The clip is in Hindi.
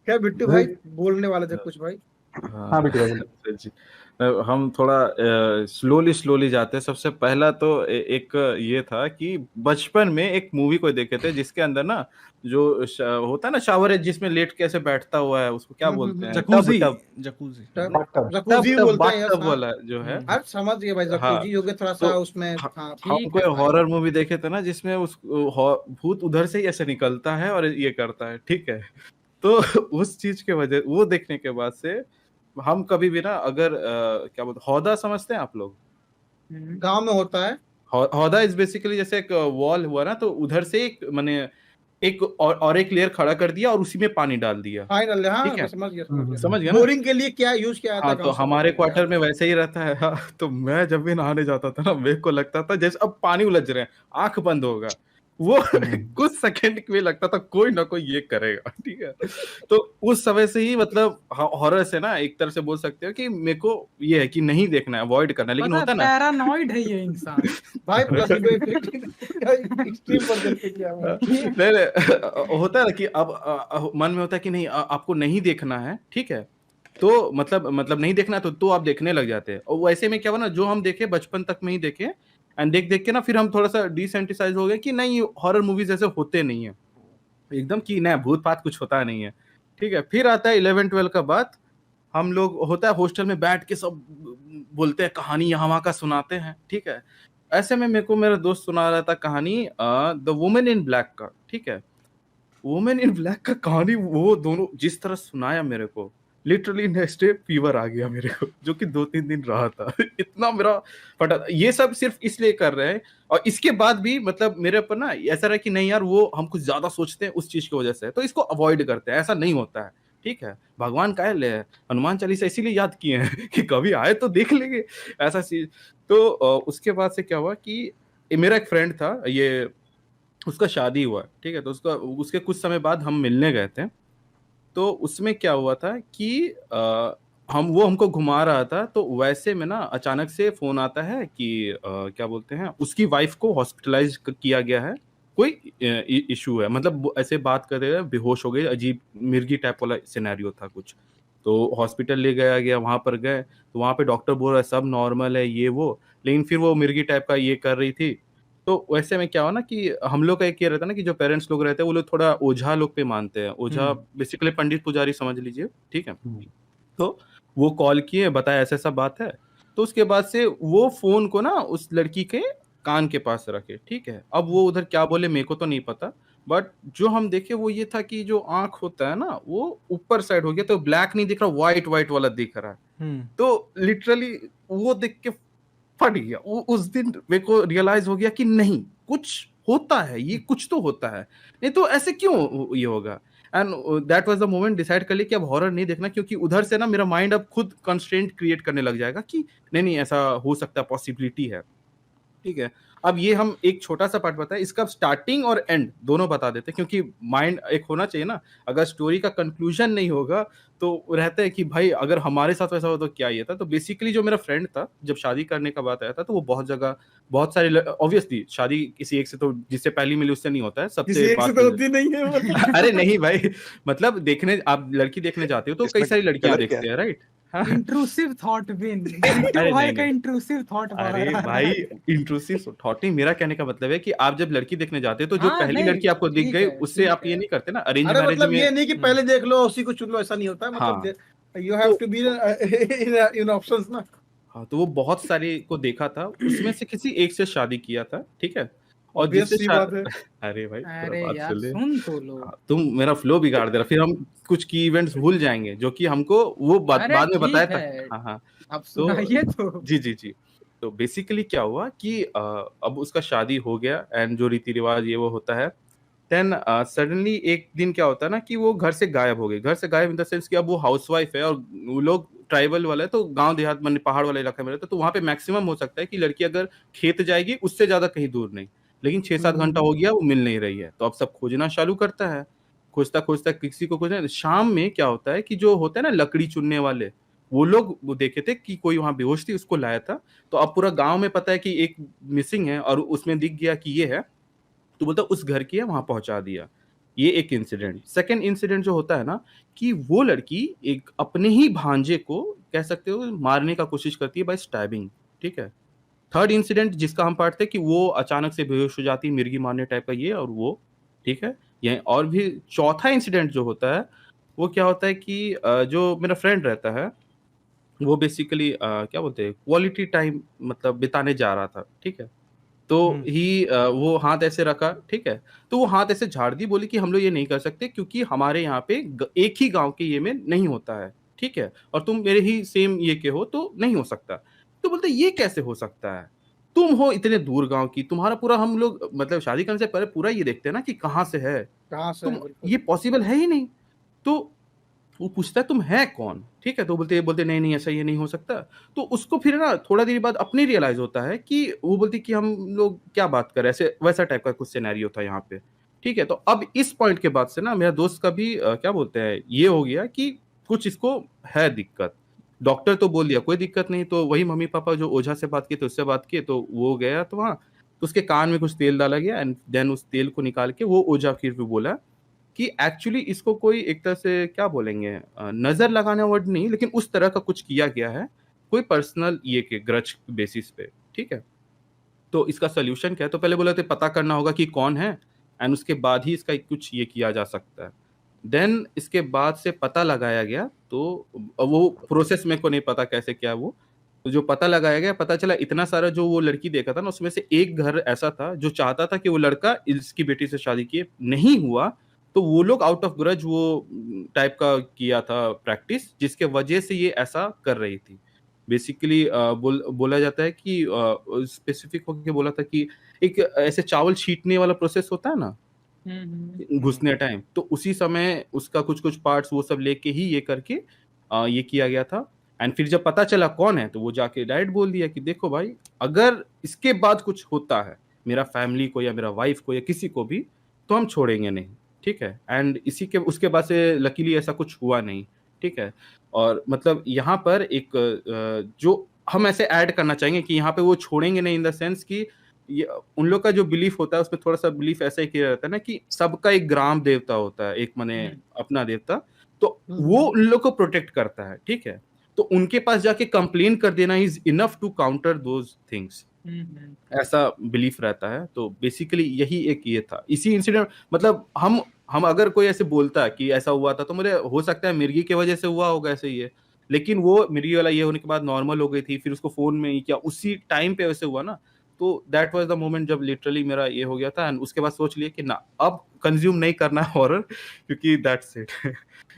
क्या बिट्टू भाई बोलने वाले थे कुछ भाई? हाँ बेटी भाई बोलो। अच्छा जी। हम थोड़ा स्लोली स्लोली जाते हैं। सबसे पहला तो एक ये था कि बचपन में एक मूवी को देखे थे जिसके अंदर ना जो होता है ना शावर है जिसमें लेट के ऐसे बैठता हुआ है, उसको क्या बोलते हैं? Tub jacuzzi. Tub jacuzzi. Tub bathtub. Tub jacuzzi भी टब बोलते हैं, बाथ यस टब हाँ। वाला जो है। समझ गए भाई, हाँ। जकूजी हो गया थोड़ा तो सा उसमें। ह- हाँ हम ठीक है कोई भाई। हॉरर मूवी देखे थे ना जिसमें उस भूत उधर से ही ऐसे निकलता है और ये करता है, ठीक है। तो उस चीज के वजह वो देखने के बाद से हम कभी भी ना अगर क्या बोलते, हौदा समझते हैं आप लोग? गांव में होता है। हौदा इज बेसिकली जैसे एक वॉल हुआ ना, तो उधर से एक माने एक और एक लेयर खड़ा कर दिया और उसी में पानी डाल दिया, फाइनल, हाँ ठीक मैं है। समझ गया समझ गया। समझ गया ना? बोरिंग के लिए क्या यूज किया जाता हाँ, है तो गांव सब में, हमारे बताओ यार। क्वार्टर में वैसे ही रहता है। हाँ, तो मैं जब भी नहाने जाता था ना, मेरे को लगता था जैसे अब पानी उलझ रहे हैं, आंख बंद होगा वो। कुछ सेकंड के लिए लगता था कोई ना कोई ये करेगा, ठीक है। तो उस समय से ही मतलब हॉरर से ना एक तरह से बोल सकते हो कि मेरे को ये है कि नहीं देखना है, अवॉइड करना है, लेकिन पता है होता है ना। पैरानॉइड है ये इंसान। भाई प्लेसिबो इफेक्ट एक्सट्रीम वर्जन पे किया हुआ है। नहीं नहीं, होता है ना कि अब मन में होता है कि नहीं आपको नहीं देखना है, ठीक है। तो मतलब नहीं देखना है तो आप देखने लग जाते हैं। और वैसे में क्या हुआ ना, जो हम देखे बचपन तक में ही देखे एंड देख देख के ना फिर हम थोड़ा सा डिसेंसिटाइज हो गए कि नहीं हॉरर मूवीज ऐसे होते नहीं है एकदम, कि नहीं भूत पात कुछ होता नहीं है, ठीक है। फिर आता है 11-12 का बात। हम लोग होता है हॉस्टल में बैठ के सब बोलते हैं कहानी यहाँ वहाँ का सुनाते हैं, ठीक है। ऐसे में मेरे को मेरा दोस्त सुना रहा था कहानी द वुमेन इन ब्लैक का, ठीक है। वुमेन इन ब्लैक का कहानी वो दोनों जिस तरह सुनाया मेरे को, लिटरली नेक्स्ट डे फीवर आ गया मेरे को, जो कि 2-3 दिन रहा था। इतना मेरा फटा था। ये सब सिर्फ इसलिए कर रहे हैं। और इसके बाद भी मतलब मेरे ऊपर ना ऐसा रहा कि नहीं यार वो हम कुछ ज्यादा सोचते हैं उस चीज की वजह से, तो इसको अवॉइड करते हैं, ऐसा नहीं होता है, ठीक है। भगवान का है हनुमान चालीसा इसीलिए याद किए हैं कि कभी आए तो देख लेंगे ऐसा चीज। तो उसके बाद से क्या हुआ कि मेरा एक फ्रेंड था, ये उसका शादी हुआ, ठीक है। तो उसके कुछ समय बाद हम मिलने गए थे। तो उसमें क्या हुआ था कि वो हमको घुमा रहा था, तो वैसे में ना अचानक से फोन आता है कि क्या बोलते हैं, उसकी वाइफ को हॉस्पिटलाइज किया गया है, कोई इशू है, मतलब वो ऐसे बात कर रहे हैं, बेहोश हो गई, अजीब मिर्गी टाइप वाला सिनेरियो था कुछ। तो हॉस्पिटल ले गया गया, वहां पर गए तो वहां पे डॉक्टर बोल रहा है सब नॉर्मल है ये वो, लेकिन फिर वो मिर्गी टाइप का ये कर रही थी। तो वैसे में क्या हुआ ना कि हम लोग का एक ये रहता है ना कि जो पेरेंट्स लोग रहते हैं वो लोग थोड़ा ओझा लोग पे मानते हैं, ओझा बेसिकली पंडित पुजारी समझ लीजिए, ठीक है। तो वो कॉल किए, बताया ऐसा ऐसा बात है। तो उसके बाद से वो फोन को ना उस लड़की के कान के पास रखे, ठीक है। अब वो उधर क्या बोले मेरे को तो नहीं पता, बट जो हम देखे वो ये था कि जो आंख होता है ना वो ऊपर साइड हो गया, तो ब्लैक नहीं दिख रहा, व्हाइट व्हाइट वाला दिख रहा है। तो लिटरली वो देख के फट गया। उस दिन मेरे को रियलाइज हो गया कि नहीं कुछ होता है, ये कुछ तो होता है, नहीं तो ऐसे क्यों ये होगा। And that was the moment decide कर लिया कि अब हॉरर नहीं देखना, क्योंकि उधर से ना मेरा माइंड अब खुद कंस्ट्रेंट क्रिएट करने लग जाएगा कि नहीं नहीं ऐसा हो सकता है, पॉसिबिलिटी है, ठीक है। अब ये हम एक छोटा सा पार्ट बताए, इसका स्टार्टिंग और एंड दोनों बता देते हैं, क्योंकि माइंड एक होना चाहिए ना। अगर स्टोरी का कंक्लूजन नहीं होगा तो रहता है कि भाई अगर हमारे साथ वैसा हो तो क्या ये था। तो बेसिकली जो मेरा फ्रेंड था, जब शादी करने का बात आया था, तो वो बहुत जगह बहुत सारे, ऑब्वियसली शादी किसी एक से तो जिससे पहली मिली उससे नहीं होता है, किसी सबसे एक से बात तो होती नहीं है मतलब। अरे नहीं भाई, मतलब देखने आप लड़की देखने जाते हो तो कई इसमें सारी लड़कियां गलत क्या देखते हैं, राइट। इंट्रूसिव थॉट बिन बिट्टू अरे भाई नहीं का नहीं, इंट्रूसिव थॉट बाहर अरे आ रहा भाई है। इंट्रूसिव थॉट नहीं, मेरा कहने का मतलब है कि आप जब लड़की देखने जाते हो तो जो हाँ पहली नहीं लड़की आपको दिख ठीक गई है उससे ठीक आप ये है। नहीं करते ना, अरेंज अरे मैरिज मतलब में। ये नहीं कि पहले देख लो उसी को चुन लो, ऐसा नहीं होता है हाँ, मतलब। यू हैव तो टू बी इन ऑप्शंस ना। हाँ तो वो बहुत सारे को देखा था, उसमें से किसी एक से शादी किया था, ठीक है। और ऑब्वियस सी बात है। अरे भाई थोड़ा अरे बात यार सुन ले। सुन तो लो। हाँ, तुम मेरा फ्लो बिगाड़ दे रहा, फिर हम कुछ की इवेंट्स भूल जाएंगे जो कि हमको वो अरे बाद में बताया ठीक था। है हाँ हाँ। आप तो सुनाइए तो। जी जी जी। तो बेसिकली क्या हुआ कि अब उसका शादी हो गया एंड जो रीति रिवाज ये वो होता है। देन सडनली एक दिन क्या होता है ना कि वो घर से गायब हो गई, घर से गायब इन द सेंस कि अब वो हाउसवाइफ है और वो लोग ट्राइबल वाला है, तो गांव देहात में पहाड़ वाले इलाके में रहते, तो वहां पे मैक्सिमम हो सकता है कि लड़की अगर खेत जाएगी उससे ज्यादा कहीं दूर नहीं, लेकिन 6-7 घंटा हो गया वो मिल नहीं रही है। तो अब सब खोजना चालू करता है, खोजता खोजता किसी को खोजना। शाम में क्या होता है कि जो होता है ना लकड़ी चुनने वाले, वो लोग वो देखे थे कि कोई वहां बेहोश थी, उसको लाया था। तो अब पूरा गांव में पता है कि एक मिसिंग है और उसमें दिख गया कि ये है, तो बोलता उस घर की है, वहां पहुंचा दिया। ये एक इंसिडेंट। सेकंड इंसिडेंट जो होता है ना कि वो लड़की एक अपने ही भांजे को कह सकते हो मारने का कोशिश करती है बाय स्टैबिंग, ठीक है। थर्ड इंसिडेंट जिसका हम पार्ट थे कि वो अचानक से बेहोश हो जाती है, मिर्गी मारने टाइप का ये और वो, ठीक है। ये और भी चौथा इंसिडेंट जो होता है वो क्या होता है कि जो मेरा फ्रेंड रहता है वो बेसिकली क्या बोलते हैं क्वालिटी टाइम मतलब बिताने जा रहा था, ठीक है। तो वो हाथ ऐसे रखा, ठीक है। तो वो हाथ ऐसे झाड़ दी, बोली कि हम लोग ये नहीं कर सकते क्योंकि हमारे यहाँ पे एक ही गांव के ये में नहीं होता है, ठीक है। और तुम मेरे ही सेम ये के हो तो नहीं हो सकता। तो बोलते ये कैसे हो सकता है, तुम हो इतने दूर गांव की, तुम्हारा पूरा हम लोग मतलब शादी करने से पहले पूरा ये देखते हैं ना कि कहाँ से है, कहाँ से है, तुम बिल्कुल। ये पॉसिबल है ही नहीं। तो वो पूछता है तुम है कौन, ठीक है। तो बोलते नहीं नहीं ऐसा ये नहीं हो सकता। तो उसको फिर ना थोड़ा देर बाद अपने रियलाइज होता है कि वो बोलती कि हम लोग क्या बात कर रहे हैं, ऐसे वैसा टाइप का कुछ सिनेरियो था यहाँ पे, ठीक है। तो अब इस पॉइंट के बाद से ना मेरा दोस्त का भी क्या बोलते हैं ये हो गया कि कुछ इसको है दिक्कत। डॉक्टर तो बोल दिया कोई दिक्कत नहीं, तो वही मम्मी पापा जो ओझा से बात किए तो उससे बात किए, तो वो गया तो वहाँ तो उसके कान में कुछ तेल डाला गया एंड देन उस तेल को निकाल के वो ओझा फिर भी बोला कि एक्चुअली इसको कोई एक तरह से क्या बोलेंगे नजर लगाने वर्ड नहीं, लेकिन उस तरह का कुछ किया गया है कोई पर्सनल ये के ग्रज बेसिस पे, ठीक है। तो इसका सोल्यूशन क्या है, तो पहले बोला तो पता करना होगा कि कौन है एंड उसके बाद ही इसका कुछ ये किया जा सकता है। देन इसके बाद से पता लगाया गया, तो वो प्रोसेस मेरे को नहीं पता कैसे क्या वो, तो जो पता लगाया गया पता चला इतना सारा जो वो लड़की देखा था ना उसमें से एक घर ऐसा था जो चाहता था कि वो लड़का इसकी बेटी से शादी किए, नहीं हुआ। तो वो लोग आउट ऑफ ग्रज वो टाइप का किया था प्रैक्टिस जिसके वजह से ये ऐसा कर रही थी। बेसिकली बोला जाता है कि स्पेसिफिक होके बोला था कि एक ऐसे चावल छींटने वाला प्रोसेस होता है ना घुसने टाइम, तो उसी समय उसका कुछ-कुछ पार्ट्स वो सब लेके ही ये करके ये किया गया था। एंड फिर जब पता चला कौन है, तो वो जाके डायरेक्ट बोल दिया कि देखो भाई, अगर इसके बाद कुछ होता है, मेरा फैमिली को या मेरा वाइफ को या किसी को भी, तो हम छोड़ेंगे नहीं, ठीक है? एंड इसी के उसके बाद से लकीली ऐसा कुछ हुआ नहीं, ठीक है? और मतलब यहाँ पर एक जो हम ऐसे ऐड करना चाहेंगे कि यहाँ पे वो छोड़ेंगे नहीं इन द सेंस कि ये उन लोग का जो बिलीफ होता है उसमें थोड़ा-सा बिलीफ ऐसा ही किया जाता है ना कि सबका एक ग्राम देवता होता है, एक माने अपना देवता, तो वो उन लोग को प्रोटेक्ट करता है, ठीक है? तो उनके पास जाके कंप्लेन कर देना is enough to counter those things, ऐसा बिलीफ रहता है। तो बेसिकली यही एक ये था। इसी इंसिडेंट मतलब हम अगर कोई ऐसे बोलता है कि ऐसा हुआ था, तो मुझे हो सकता है मिर्गी की वजह से हुआ होगा ऐसे ये। लेकिन वो मिर्गी वाला ये होने के बाद नॉर्मल हो गई थी, फिर उसको फ़ोन में ही किया, उसी टाइम पे वैसे हुआ ना, तो दैट वाज़ द मोमेंट जब लिटरली मेरा ये हो गया था एंड उसके बाद सोच लिया कि ना, अब कंज़्यूम नहीं करना है हॉरर क्योंकि दैट्स इट।